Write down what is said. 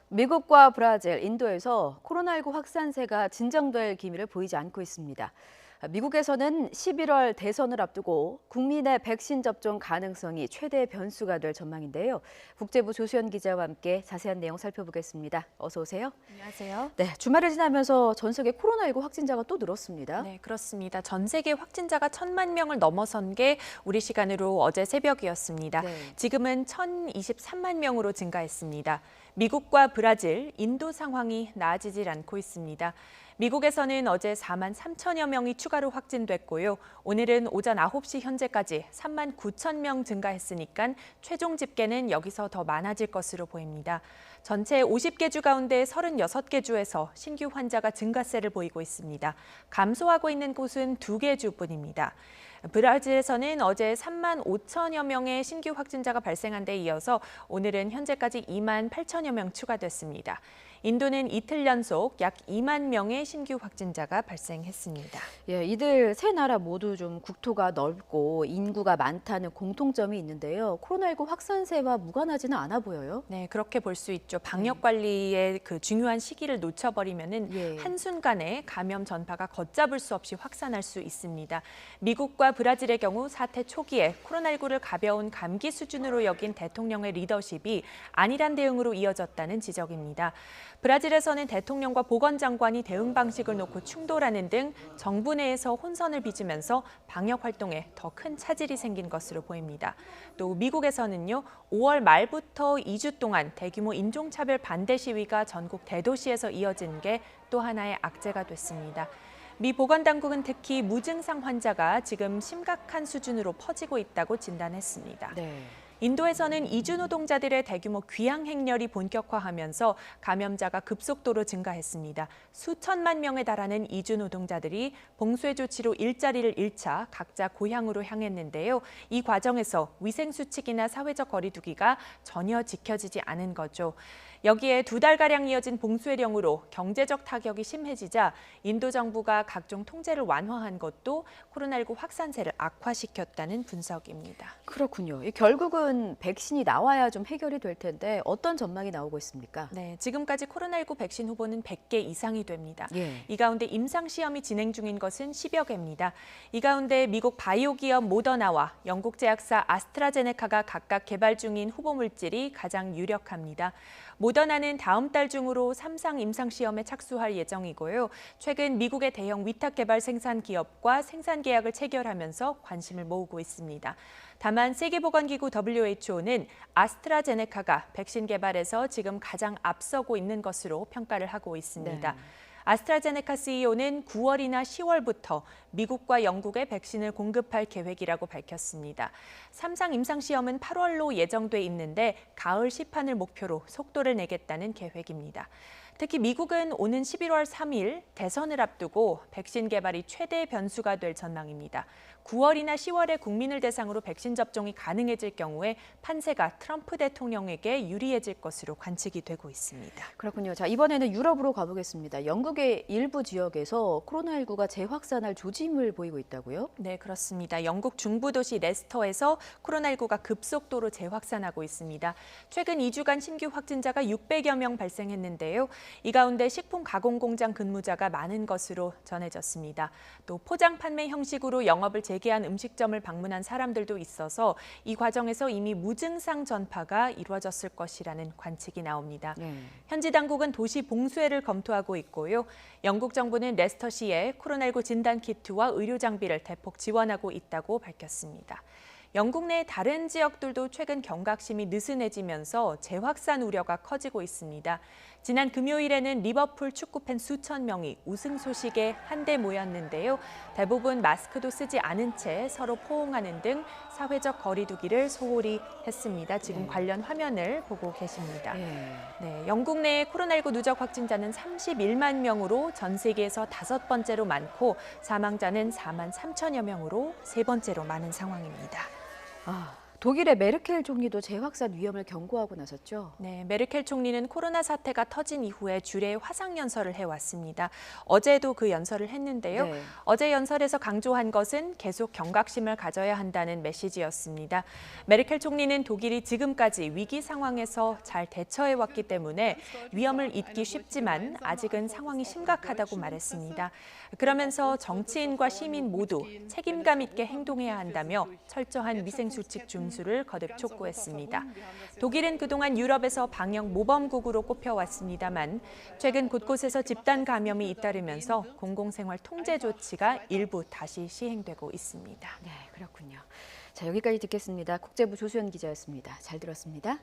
미국과 브라질, 인도에서 코로나19 확산세가 진정될 기미를 보이지 않고 있습니다. 미국에서는 11월 대선을 앞두고 국민의 백신 접종 가능성이 최대 변수가 될 전망인데요. 국제부 조수연 기자와 함께 자세한 내용 살펴보겠습니다. 어서 오세요. 안녕하세요. 네, 주말을 지나면서 전 세계 코로나19 확진자가 또 늘었습니다. 네, 그렇습니다. 전 세계 확진자가 1,000만 명을 넘어선 게 우리 시간으로 어제 새벽이었습니다. 네. 지금은 1,023만 명으로 증가했습니다. 미국과 브라질, 인도 상황이 나아지질 않고 있습니다. 미국에서는 어제 4만 3천여 명이 추가로 확진됐고요. 오늘은 오전 9시 현재까지 3만 9천 명 증가했으니까 최종 집계는 여기서 더 많아질 것으로 보입니다. 전체 50개 주 가운데 36개 주에서 신규 환자가 증가세를 보이고 있습니다. 감소하고 있는 곳은 2개 주뿐입니다. 브라질에서는 어제 3만 5천여 명의 신규 확진자가 발생한 데 이어서 오늘은 현재까지 2만 8천여 명 추가됐습니다. 인도는 이틀 연속 약 2만 명의 신규 확진자가 발생했습니다. 예, 이들 세 나라 모두 좀 국토가 넓고 인구가 많다는 공통점이 있는데요. 코로나19 확산세와 무관하지는 않아 보여요. 네, 그렇게 볼 수 있죠. 방역 관리의 그 중요한 시기를 놓쳐버리면은 예. 한순간에 감염 전파가 걷잡을 수 없이 확산할 수 있습니다. 미국과 브라질의 경우 사태 초기에 코로나19를 가벼운 감기 수준으로 여긴 대통령의 리더십이 안일한 대응으로 이어졌다는 지적입니다. 브라질에서는 대통령과 보건장관이 대응 방식을 놓고 충돌하는 등 정부 내에서 혼선을 빚으면서 방역 활동에 더 큰 차질이 생긴 것으로 보입니다. 또 미국에서는요, 5월 말부터 2주 동안 대규모 인종차별 반대 시위가 전국 대도시에서 이어진 게 또 하나의 악재가 됐습니다. 미 보건당국은 특히 무증상 환자가 지금 심각한 수준으로 퍼지고 있다고 진단했습니다. 네. 인도에서는 이주 노동자들의 대규모 귀향 행렬이 본격화하면서 감염자가 급속도로 증가했습니다. 수천만 명에 달하는 이주 노동자들이 봉쇄 조치로 일자리를 잃자 각자 고향으로 향했는데요. 이 과정에서 위생수칙이나 사회적 거리두기가 전혀 지켜지지 않은 거죠. 여기에 2달가량 이어진 봉쇄령으로 경제적 타격이 심해지자 인도 정부가 각종 통제를 완화한 것도 코로나19 확산세를 악화시켰다는 분석입니다. 그렇군요. 결국은 백신이 나와야 좀 해결이 될 텐데 어떤 전망이 나오고 있습니까? 네, 지금까지 코로나19 백신 후보는 100개 이상이 됩니다. 예. 이 가운데 임상시험이 진행 중인 것은 10여 개입니다. 이 가운데 미국 바이오 기업 모더나와 영국 제약사 아스트라제네카가 각각 개발 중인 후보 물질이 가장 유력합니다. 모더나는 다음 달 중으로 3상 임상시험에 착수할 예정이고요. 최근 미국의 대형 위탁 개발 생산 기업과 생산 계약을 체결하면서 관심을 모으고 있습니다. 다만 세계보건기구 WHO는 아스트라제네카가 백신 개발에서 지금 가장 앞서고 있는 것으로 평가를 하고 있습니다. 네. 아스트라제네카 CEO는 9월이나 10월부터 미국과 영국에 백신을 공급할 계획이라고 밝혔습니다. 3상 임상시험은 8월로 예정돼 있는데 가을 시판을 목표로 속도를 내겠다는 계획입니다. 특히 미국은 오는 11월 3일 대선을 앞두고 백신 개발이 최대 변수가 될 전망입니다. 9월이나 10월에 국민을 대상으로 백신 접종이 가능해질 경우에 판세가 트럼프 대통령에게 유리해질 것으로 관측이 되고 있습니다. 그렇군요. 자, 이번에는 유럽으로 가보겠습니다. 영국의 일부 지역에서 코로나19가 재확산할 조짐을 보이고 있다고요? 네, 그렇습니다. 영국 중부 도시 레스터에서 코로나19가 급속도로 재확산하고 있습니다. 최근 2주간 신규 확진자가 600여 명 발생했는데요. 이 가운데 식품 가공 공장 근무자가 많은 것으로 전해졌습니다. 또 포장 판매 형식으로 영업을 재개한 음식점을 방문한 사람들도 있어서 이 과정에서 이미 무증상 전파가 이루어졌을 것이라는 관측이 나옵니다. 현지 당국은 도시 봉쇄를 검토하고 있고요. 영국 정부는 레스터시에 코로나19 진단 키트와 의료 장비를 대폭 지원하고 있다고 밝혔습니다. 영국 내 다른 지역들도 최근 경각심이 느슨해지면서 재확산 우려가 커지고 있습니다. 지난 금요일에는 리버풀 축구팬 수천 명이 우승 소식에 한데 모였는데요. 대부분 마스크도 쓰지 않은 채 서로 포옹하는 등 사회적 거리두기를 소홀히 했습니다. 지금 관련 화면을 보고 계십니다. 네, 영국 내 코로나19 누적 확진자는 31만 명으로 전 세계에서 5번째로 많고 사망자는 4만 3천여 명으로 3번째로 많은 상황입니다. 독일의 메르켈 총리도 재확산 위험을 경고하고 나섰죠. 네, 메르켈 총리는 코로나 사태가 터진 이후에 주례 화상 연설을 해왔습니다. 어제도 그 연설을 했는데요. 네. 어제 연설에서 강조한 것은 계속 경각심을 가져야 한다는 메시지였습니다. 메르켈 총리는 독일이 지금까지 위기 상황에서 잘 대처해왔기 때문에 위험을 잊기 쉽지만 아직은 상황이 심각하다고 말했습니다. 그러면서 정치인과 시민 모두 책임감 있게 행동해야 한다며 철저한 위생수칙 준수를 거듭 촉구했습니다. 독일은 그동안 유럽에서 방역 모범국으로 꼽혀왔습니다만 최근 곳곳에서 집단 감염이 잇따르면서 공공생활 통제 조치가 일부 다시 시행되고 있습니다. 네, 그렇군요. 자, 여기까지 듣겠습니다. 국제부 조수연 기자였습니다. 잘 들었습니다.